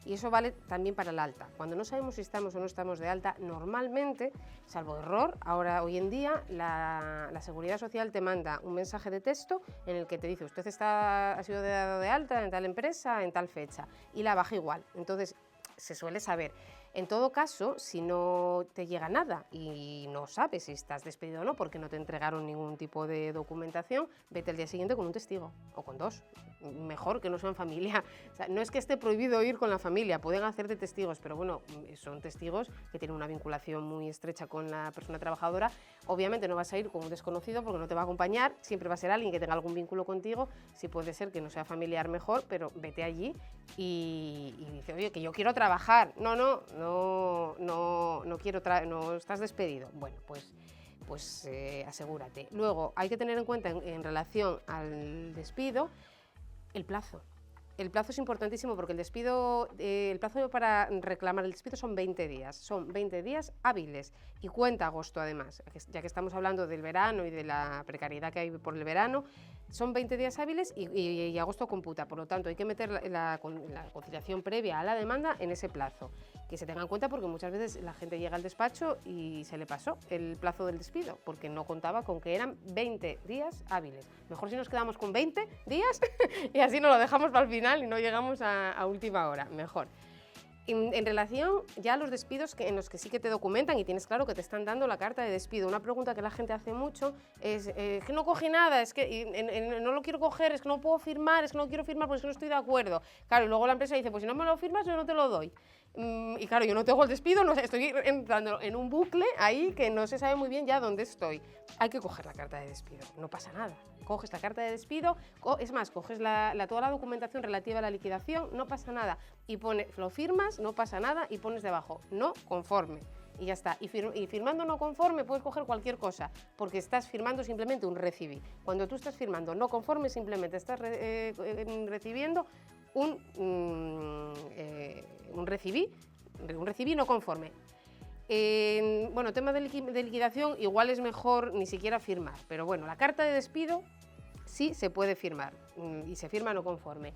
[SPEAKER 2] Y eso vale también para el alta. Cuando no sabemos si estamos o no estamos de alta, normalmente, salvo error, hoy en día la Seguridad Social te manda un mensaje de texto en el que te dice usted ha sido dado de alta en tal empresa, en tal fecha, y la baja igual. Entonces, se suele saber. En todo caso, si no te llega nada y no sabes si estás despedido o no porque no te entregaron ningún tipo de documentación, vete al día siguiente con un testigo o con dos. Mejor que no sean familia. O sea, no es que esté prohibido ir con la familia, pueden hacerte testigos, pero bueno, son testigos que tienen una vinculación muy estrecha con la persona trabajadora. Obviamente no vas a ir con un desconocido porque no te va a acompañar, siempre va a ser alguien que tenga algún vínculo contigo, si puede ser que no sea familiar mejor, pero vete allí y dice, oye, que yo quiero trabajar. No quiero, no estás despedido. Bueno, pues asegúrate. Luego, hay que tener en cuenta en relación al despido, el plazo. El plazo es importantísimo porque el plazo para reclamar el despido son 20 días. Son 20 días hábiles y cuenta agosto además, ya que estamos hablando del verano y de la precariedad que hay por el verano. Son 20 días hábiles y agosto computa, por lo tanto hay que meter la conciliación previa a la demanda en ese plazo. Que se tenga en cuenta porque muchas veces la gente llega al despacho y se le pasó el plazo del despido porque no contaba con que eran 20 días hábiles. Mejor si nos quedamos con 20 días y así nos lo dejamos para el final y no llegamos a última hora, mejor. En relación ya a los despidos en los que sí que te documentan y tienes claro que te están dando la carta de despido, una pregunta que la gente hace mucho es que no cogí nada, es que no lo quiero coger, es que no puedo firmar, es que no quiero firmar porque es que no estoy de acuerdo. Claro, y luego la empresa dice, pues si no me lo firmas yo no te lo doy. Y claro, yo no tengo el despido, no sé, estoy entrando en un bucle ahí que no se sabe muy bien ya dónde estoy. Hay que coger la carta de despido, no pasa nada. Coges la carta de despido, es más, coges toda la documentación relativa a la liquidación, no pasa nada. Y lo firmas, no pasa nada, y pones debajo, no conforme. Y ya está. Y firmando no conforme puedes coger cualquier cosa, porque estás firmando simplemente un recibí. Cuando tú estás firmando no conforme, simplemente estás recibiendo un recibí no conforme. Bueno, tema de liquidación, igual es mejor ni siquiera firmar, pero bueno, la carta de despido sí se puede firmar y se firma no conforme.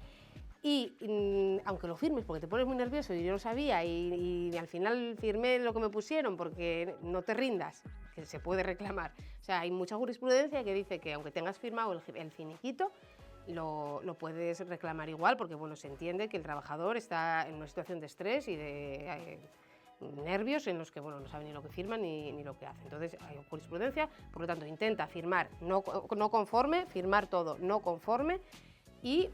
[SPEAKER 2] Y aunque lo firmes porque te pones muy nervioso y yo lo sabía y al final firmé lo que me pusieron porque no te rindas, que se puede reclamar. O sea, hay mucha jurisprudencia que dice que aunque tengas firmado el finiquito, lo puedes reclamar igual porque bueno, se entiende que el trabajador está en una situación de estrés y de nervios en los que bueno, no sabe ni lo que firma ni lo que hace. Entonces hay jurisprudencia, por lo tanto intenta firmar no conforme, firmar todo no conforme y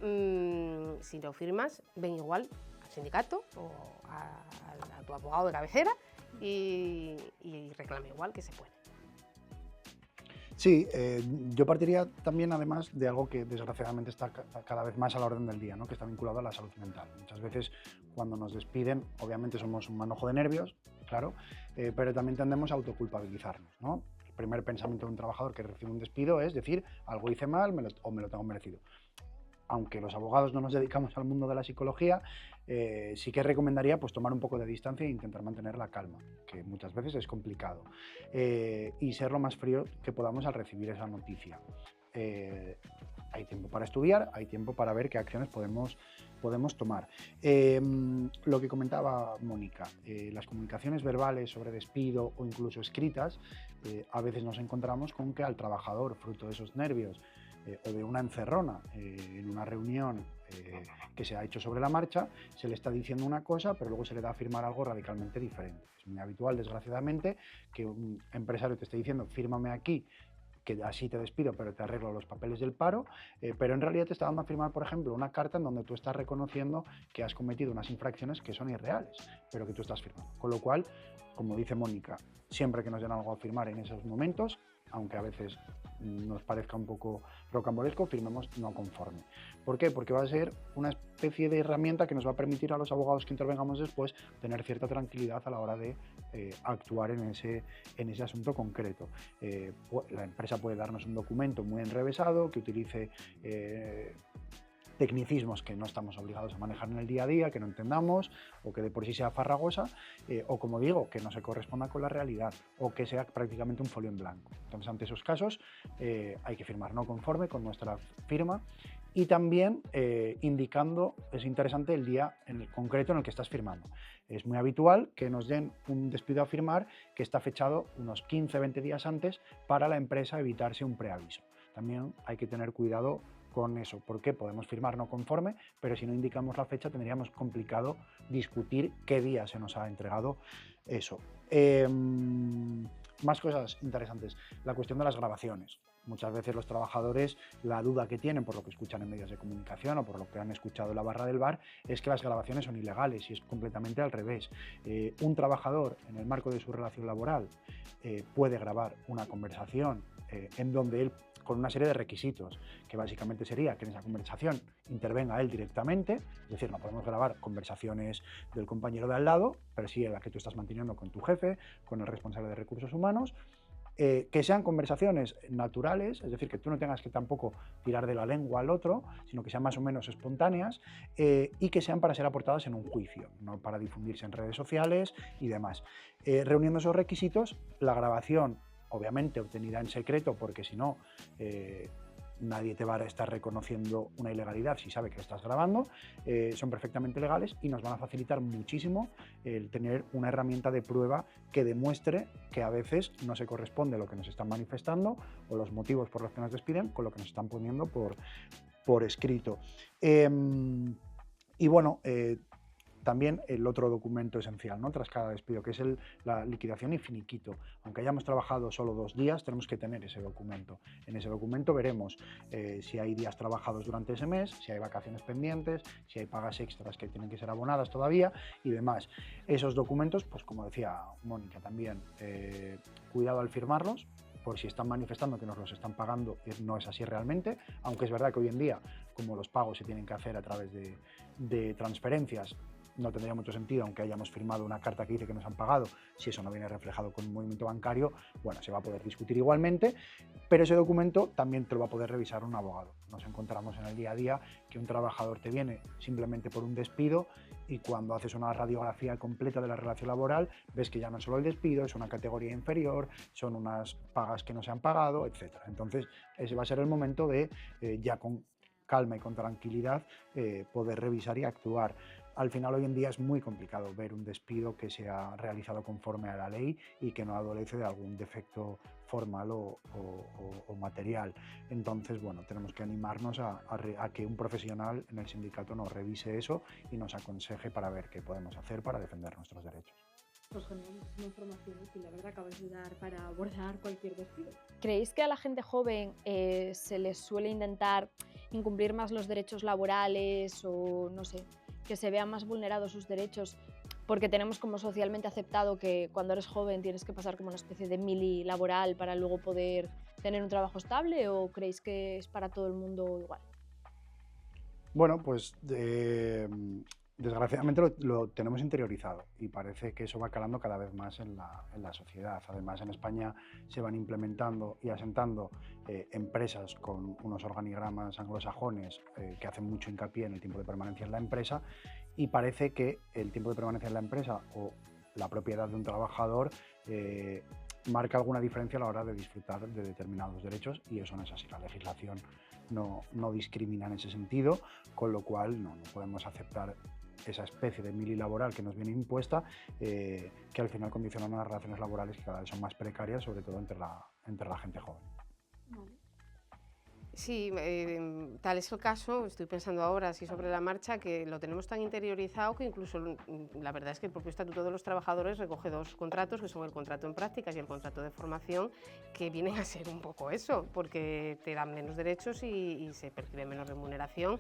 [SPEAKER 2] si lo firmas, ven igual al sindicato o a tu abogado de cabecera y reclama igual que se puede.
[SPEAKER 3] Sí, yo partiría también además de algo que desgraciadamente está cada vez más a la orden del día, ¿no? Que está vinculado a la salud mental. Muchas veces cuando nos despiden, obviamente somos un manojo de nervios, claro, pero también tendemos a autoculpabilizarnos, ¿no? El primer pensamiento de un trabajador que recibe un despido es decir, algo hice mal o me lo tengo merecido. Aunque los abogados no nos dedicamos al mundo de la psicología, sí que recomendaría pues, tomar un poco de distancia e intentar mantener la calma, que muchas veces es complicado, y ser lo más frío que podamos al recibir esa noticia. Hay tiempo para estudiar, hay tiempo para ver qué acciones podemos tomar. Lo que comentaba Mónica, las comunicaciones verbales sobre despido o incluso escritas, a veces nos encontramos con que al trabajador, fruto de esos nervios, o de una encerrona en una reunión que se ha hecho sobre la marcha, se le está diciendo una cosa, pero luego se le da a firmar algo radicalmente diferente. Es muy habitual, desgraciadamente, que un empresario te esté diciendo, fírmame aquí, que así te despido, pero te arreglo los papeles del paro, pero en realidad te está dando a firmar, por ejemplo, una carta en donde tú estás reconociendo que has cometido unas infracciones que son irreales, pero que tú estás firmando. Con lo cual, como dice Mónica, siempre que nos den algo a firmar en esos momentos, aunque a veces nos parezca un poco rocambolesco, firmemos no conforme. ¿Por qué? Porque va a ser una especie de herramienta que nos va a permitir a los abogados que intervengamos después tener cierta tranquilidad a la hora de actuar en ese asunto concreto. La empresa puede darnos un documento muy enrevesado que utilice tecnicismos que no estamos obligados a manejar en el día a día, que no entendamos, o que de por sí sea farragosa, o como digo, que no se corresponda con la realidad, o que sea prácticamente un folio en blanco. Entonces, ante esos casos, hay que firmar no conforme con nuestra firma y también indicando, es interesante, el día en el concreto en el que estás firmando. Es muy habitual que nos den un despido a firmar que está fechado unos 15-20 días antes para la empresa evitarse un preaviso. También hay que tener cuidado con eso, porque podemos firmar no conforme, pero si no indicamos la fecha tendríamos complicado discutir qué día se nos ha entregado eso. Más cosas interesantes, la cuestión de las grabaciones. Muchas veces los trabajadores, la duda que tienen por lo que escuchan en medios de comunicación o por lo que han escuchado en la barra del bar, es que las grabaciones son ilegales y es completamente al revés. Un trabajador, en el marco de su relación laboral, puede grabar una conversación en donde él, con una serie de requisitos, que básicamente sería que en esa conversación intervenga él directamente, es decir, no podemos grabar conversaciones del compañero de al lado, pero sí en la que tú estás manteniendo con tu jefe, con el responsable de recursos humanos, que sean conversaciones naturales, es decir, que tú no tengas que tampoco tirar de la lengua al otro, sino que sean más o menos espontáneas y que sean para ser aportadas en un juicio, no para difundirse en redes sociales y demás. Reuniendo esos requisitos, la grabación, obviamente obtenida en secreto, porque si no, nadie te va a estar reconociendo una ilegalidad si sabe que lo estás grabando, son perfectamente legales y nos van a facilitar muchísimo el tener una herramienta de prueba que demuestre que a veces no se corresponde lo que nos están manifestando o los motivos por los que nos despiden con lo que nos están poniendo por escrito. Y bueno, también el otro documento esencial, ¿no? Tras cada despido, que es la liquidación y finiquito. Aunque hayamos trabajado solo 2 días, tenemos que tener ese documento. En ese documento veremos si hay días trabajados durante ese mes, si hay vacaciones pendientes, si hay pagas extras que tienen que ser abonadas todavía y demás. Esos documentos, pues como decía Mónica también, cuidado al firmarlos, por si están manifestando que nos los están pagando, no es así realmente, aunque es verdad que hoy en día, como los pagos se tienen que hacer a través de transferencias, no tendría mucho sentido, aunque hayamos firmado una carta que dice que nos han pagado, si eso no viene reflejado con un movimiento bancario, bueno, se va a poder discutir igualmente, pero ese documento también te lo va a poder revisar un abogado. Nos encontramos en el día a día que un trabajador te viene simplemente por un despido y cuando haces una radiografía completa de la relación laboral, ves que ya no es solo el despido, es una categoría inferior, son unas pagas que no se han pagado, etc. Entonces, ese va a ser el momento de, ya con calma y con tranquilidad, poder revisar y actuar. Al final, hoy en día es muy complicado ver un despido que se ha realizado conforme a la ley y que no adolece de algún defecto formal o material. Entonces, bueno, tenemos que animarnos a que un profesional en el sindicato nos revise eso y nos aconseje para ver qué podemos hacer para defender nuestros derechos.
[SPEAKER 4] Pues genial, muchísima información útil, la verdad, acabas de dar para abordar cualquier despido.
[SPEAKER 1] ¿Creéis que a la gente joven se les suele intentar incumplir más los derechos laborales o, no sé, que se vean más vulnerados sus derechos porque tenemos como socialmente aceptado que cuando eres joven tienes que pasar como una especie de mili laboral para luego poder tener un trabajo estable o creéis que es para todo el mundo igual?
[SPEAKER 3] Bueno, pues desgraciadamente lo tenemos interiorizado y parece que eso va calando cada vez más en la sociedad. Además, en España se van implementando y asentando empresas con unos organigramas anglosajones que hacen mucho hincapié en el tiempo de permanencia en la empresa, y parece que el tiempo de permanencia en la empresa o la propiedad de un trabajador marca alguna diferencia a la hora de disfrutar de determinados derechos, y eso no es así. La legislación no discrimina en ese sentido, con lo cual no podemos aceptar esa especie de mili laboral que nos viene impuesta, que al final condiciona unas relaciones laborales que cada vez son más precarias, sobre todo entre la gente joven.
[SPEAKER 4] Vale.
[SPEAKER 2] Sí, tal es el caso, estoy pensando ahora así sobre la marcha, que lo tenemos tan interiorizado que incluso la verdad es que el propio Estatuto de los Trabajadores recoge dos contratos, que son el contrato en prácticas y el contrato de formación, que vienen a ser un poco eso, porque te dan menos derechos y se percibe menos remuneración.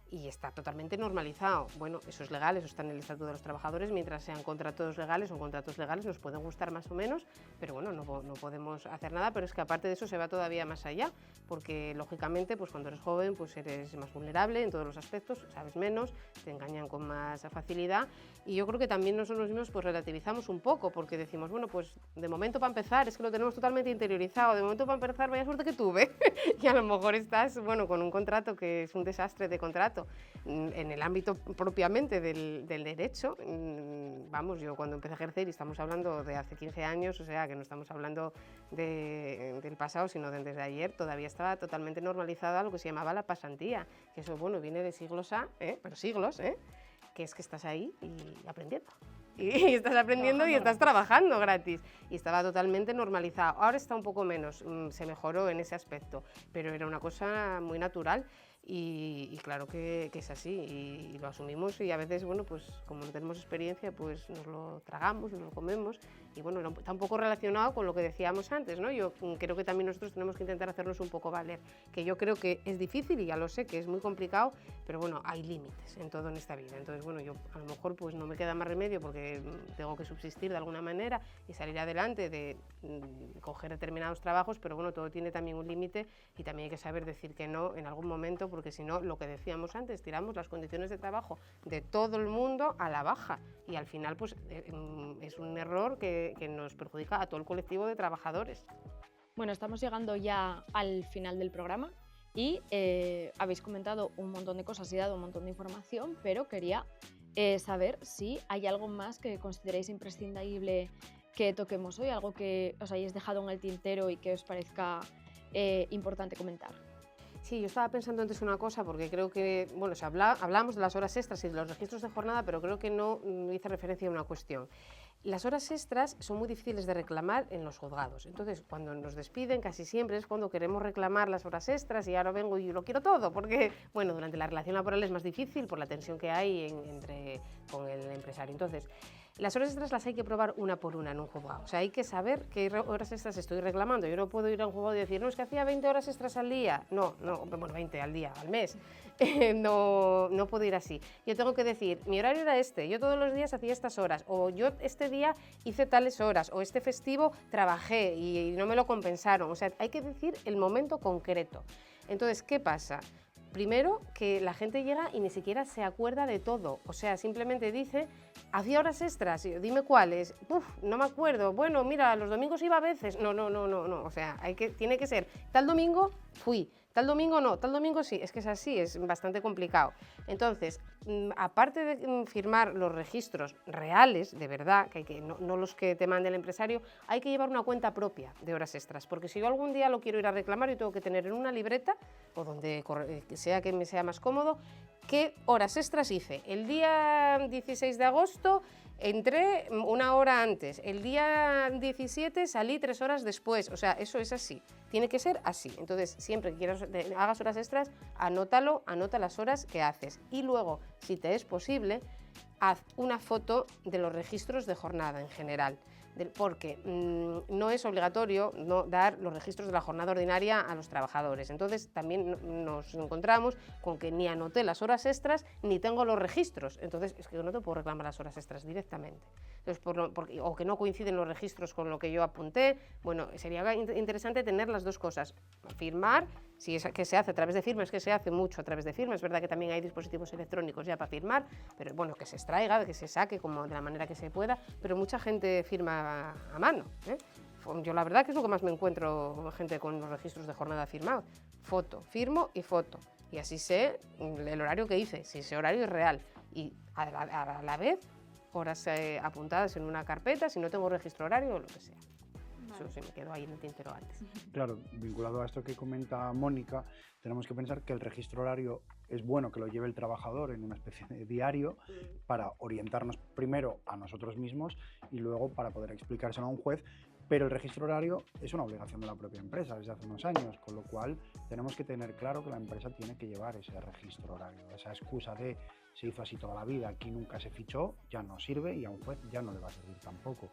[SPEAKER 2] Y está totalmente normalizado. Bueno, eso es legal, eso está en el Estatuto de los Trabajadores, mientras sean contratos legales o contratos legales, nos pueden gustar más o menos, pero bueno, no podemos hacer nada, pero es que aparte de eso se va todavía más allá, porque lógicamente pues cuando eres joven pues eres más vulnerable en todos los aspectos, sabes menos, te engañan con más facilidad, y yo creo que también nosotros mismos pues relativizamos un poco, porque decimos, bueno, pues de momento para empezar, es que lo tenemos totalmente interiorizado, de momento para empezar, vaya suerte que tuve, y a lo mejor estás, bueno, con un contrato que es un desastre de contrato. En el ámbito propiamente del derecho, vamos, yo cuando empecé a ejercer, y estamos hablando de hace 15 años, o sea que no estamos hablando del pasado, sino desde ayer, todavía estaba totalmente normalizada lo que se llamaba la pasantía, que eso, bueno, viene de siglos pero siglos, que es que estás ahí y aprendiendo. Y estás aprendiendo y estás trabajando gratis. Y estaba totalmente normalizado. Ahora está un poco menos, se mejoró en ese aspecto, pero era una cosa muy natural. Y claro que es así, y lo asumimos, y a veces, bueno, pues como no tenemos experiencia, pues nos lo tragamos, nos lo comemos, y bueno, está un poco relacionado con lo que decíamos antes, ¿no? Yo creo que también nosotros tenemos que intentar hacernos un poco valer, que yo creo que es difícil, y ya lo sé, que es muy complicado, pero bueno, hay límites en todo en esta vida. Entonces, bueno, yo a lo mejor pues no me queda más remedio porque tengo que subsistir de alguna manera y salir adelante de coger determinados trabajos, pero bueno, todo tiene también un límite, y también hay que saber decir que no en algún momento, porque si no, lo que decíamos antes, tiramos las condiciones de trabajo de todo el mundo a la baja, y al final pues es un error que nos perjudica a todo el colectivo de trabajadores.
[SPEAKER 1] Bueno, estamos llegando ya al final del programa y habéis comentado un montón de cosas y dado un montón de información, pero quería saber si hay algo más que consideréis imprescindible que toquemos hoy, algo que os hayáis dejado en el tintero y que os parezca importante comentar.
[SPEAKER 2] Sí, yo estaba pensando antes una cosa, porque creo que, bueno, hablamos de las horas extras y de los registros de jornada, pero creo que no hice referencia a una cuestión. Las horas extras son muy difíciles de reclamar en los juzgados. Entonces, cuando nos despiden, casi siempre es cuando queremos reclamar las horas extras, y ahora vengo y lo quiero todo, porque, bueno, durante la relación laboral es más difícil por la tensión que hay con el empresario. Entonces, las horas extras las hay que probar una por una en un juzgado. O sea, hay que saber qué horas extras estoy reclamando. Yo no puedo ir a un juzgado y decir, no, es que hacía 20 horas extras al día. No, bueno, 20 al día, al mes. No puedo ir así. Yo tengo que decir, mi horario era este, yo todos los días hacía estas horas, o yo este día hice tales horas, o este festivo trabajé y no me lo compensaron. O sea, hay que decir el momento concreto. Entonces, ¿qué pasa? Primero, que la gente llega y ni siquiera se acuerda de todo, o sea, simplemente dice, hacía horas extras, dime cuáles, no me acuerdo, bueno, mira, los domingos iba a veces, no, o sea, tiene que ser, tal domingo fui, tal domingo no, tal domingo sí, es que es así, es bastante complicado. Entonces, aparte de firmar los registros reales, de verdad, no los que te mande el empresario, hay que llevar una cuenta propia de horas extras, porque si yo algún día lo quiero ir a reclamar, yo tengo que tener en una libreta, o donde sea que me sea más cómodo, qué horas extras hice. El día 16 de agosto entré una hora antes, el día 17 salí 3 horas después, o sea, eso es así, tiene que ser así. Entonces, siempre que hagas horas extras, anota las horas que haces, y luego, si te es posible, haz una foto de los registros de jornada en general, porque no es obligatorio no dar los registros de la jornada ordinaria a los trabajadores. Entonces también nos encontramos con que ni anoté las horas extras ni tengo los registros, entonces es que no te puedo reclamar las horas extras directamente. Entonces, o que no coinciden los registros con lo que yo apunté. Bueno, sería interesante tener las dos cosas, firmar, si es que se hace a través de firma, es que se hace mucho a través de firma, es verdad que también hay dispositivos electrónicos ya para firmar, pero bueno, que se extraiga, que se saque como de la manera que se pueda, pero mucha gente firma a mano, ¿eh? Yo la verdad que es lo que más me encuentro gente con los registros de jornada firmados, foto, firmo y foto, y así sé el horario que hice, si ese horario es real, y a la vez horas apuntadas en una carpeta, si no tengo registro horario o lo que sea. Eso se me quedó ahí en el tintero antes.
[SPEAKER 3] Claro, vinculado a esto que comenta Mónica, tenemos que pensar que el registro horario es bueno que lo lleve el trabajador en una especie de diario para orientarnos primero a nosotros mismos y luego para poder explicárselo a un juez, pero el registro horario es una obligación de la propia empresa desde hace unos años, con lo cual tenemos que tener claro que la empresa tiene que llevar ese registro horario. Esa excusa de se hizo así toda la vida, aquí nunca se fichó, ya no sirve y a un juez ya no le va a servir tampoco.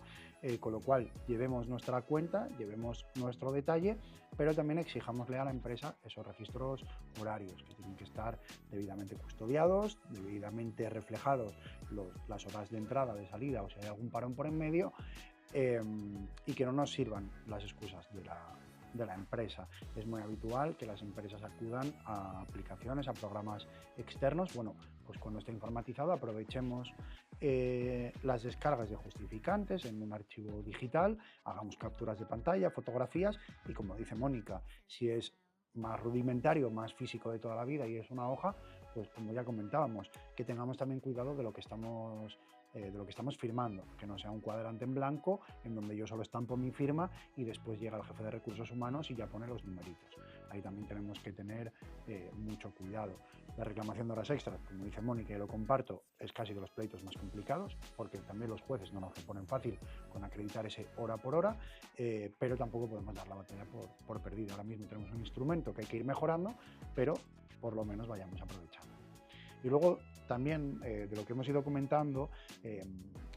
[SPEAKER 3] Con lo cual, llevemos nuestra cuenta, llevemos nuestro detalle, pero también exijámosle a la empresa esos registros horarios que tienen que estar debidamente custodiados, debidamente reflejados las horas de entrada, de salida o si hay algún parón por en medio, y que no nos sirvan las excusas de la empresa. Es muy habitual que las empresas acudan a aplicaciones, a programas externos. Bueno, pues cuando esté informatizado aprovechemos las descargas de justificantes en un archivo digital, hagamos capturas de pantalla, fotografías y, como dice Mónica, si es más rudimentario, más físico de toda la vida y es una hoja, pues como ya comentábamos, que tengamos también cuidado de lo que estamos firmando, que no sea un cuadrante en blanco en donde yo solo estampo mi firma y después llega el jefe de recursos humanos y ya pone los numeritos. Ahí también tenemos que tener mucho cuidado. La reclamación de horas extras, como dice Mónica y lo comparto, es casi de los pleitos más complicados porque también los jueces no nos lo ponen fácil con acreditar ese hora por hora, pero tampoco podemos dar la batalla por perdida. Ahora mismo tenemos un instrumento que hay que ir mejorando, pero por lo menos vayamos aprovechando. Y luego también de lo que hemos ido comentando,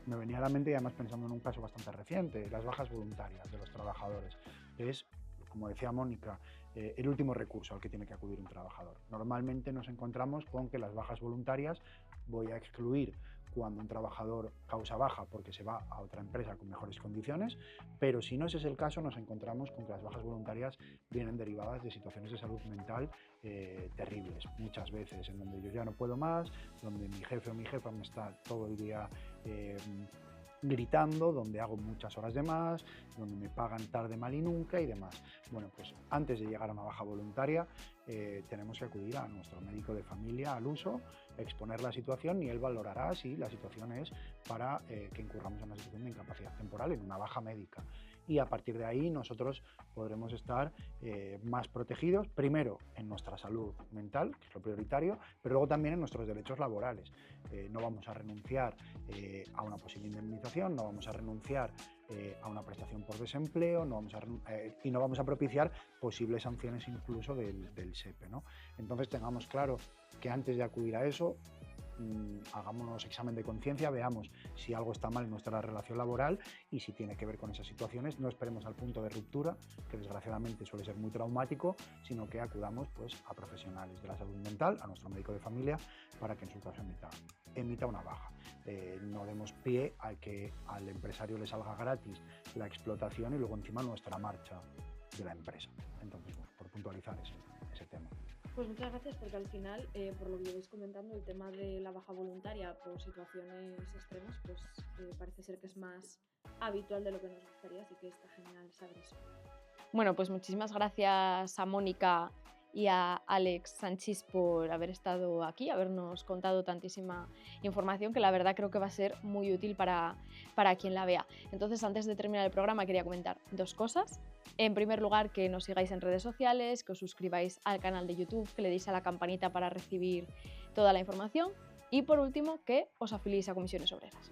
[SPEAKER 3] me venía a la mente, y además pensando en un caso bastante reciente, las bajas voluntarias de los trabajadores. Es, como decía Mónica, el último recurso al que tiene que acudir un trabajador. Normalmente nos encontramos con que las bajas voluntarias, voy a excluir cuando un trabajador causa baja porque se va a otra empresa con mejores condiciones, pero si no ese es el caso, nos encontramos con que las bajas voluntarias vienen derivadas de situaciones de salud mental terribles, muchas veces, en donde yo ya no puedo más, donde mi jefe o mi jefa me está todo el día gritando, donde hago muchas horas de más, donde me pagan tarde, mal y nunca y demás. Bueno, pues antes de llegar a una baja voluntaria tenemos que acudir a nuestro médico de familia al uso, exponer la situación y él valorará si la situación es para que incurramos en una situación de incapacidad temporal, en una baja médica. Y a partir de ahí nosotros podremos estar más protegidos, primero en nuestra salud mental, que es lo prioritario, pero luego también en nuestros derechos laborales. No vamos a renunciar a una posible indemnización, no vamos a renunciar a una prestación por desempleo, y no vamos a propiciar posibles sanciones incluso del SEPE, ¿no? Entonces tengamos claro que antes de acudir a eso, hagámonos examen de conciencia, veamos si algo está mal en nuestra relación laboral y si tiene que ver con esas situaciones. No esperemos al punto de ruptura, que desgraciadamente suele ser muy traumático, sino que acudamos pues, a profesionales de la salud mental, a nuestro médico de familia, para que en su caso emita una baja. No demos pie a que al empresario le salga gratis la explotación y luego encima nuestra marcha de la empresa. Entonces, bueno, por puntualizar ese tema.
[SPEAKER 4] Pues muchas gracias, porque al final, por lo que vais comentando, el tema de la baja voluntaria por situaciones extremas, pues parece ser que es más habitual de lo que nos gustaría, así que está genial saber eso.
[SPEAKER 1] Bueno, pues muchísimas gracias a Mónica y a Alex Sanchis por haber estado aquí, habernos contado tantísima información que la verdad creo que va a ser muy útil para quien la vea. Entonces, antes de terminar el programa quería comentar dos cosas. En primer lugar, que nos sigáis en redes sociales, que os suscribáis al canal de YouTube, que le deis a la campanita para recibir toda la información y por último, que os afiliéis a Comisiones Obreras.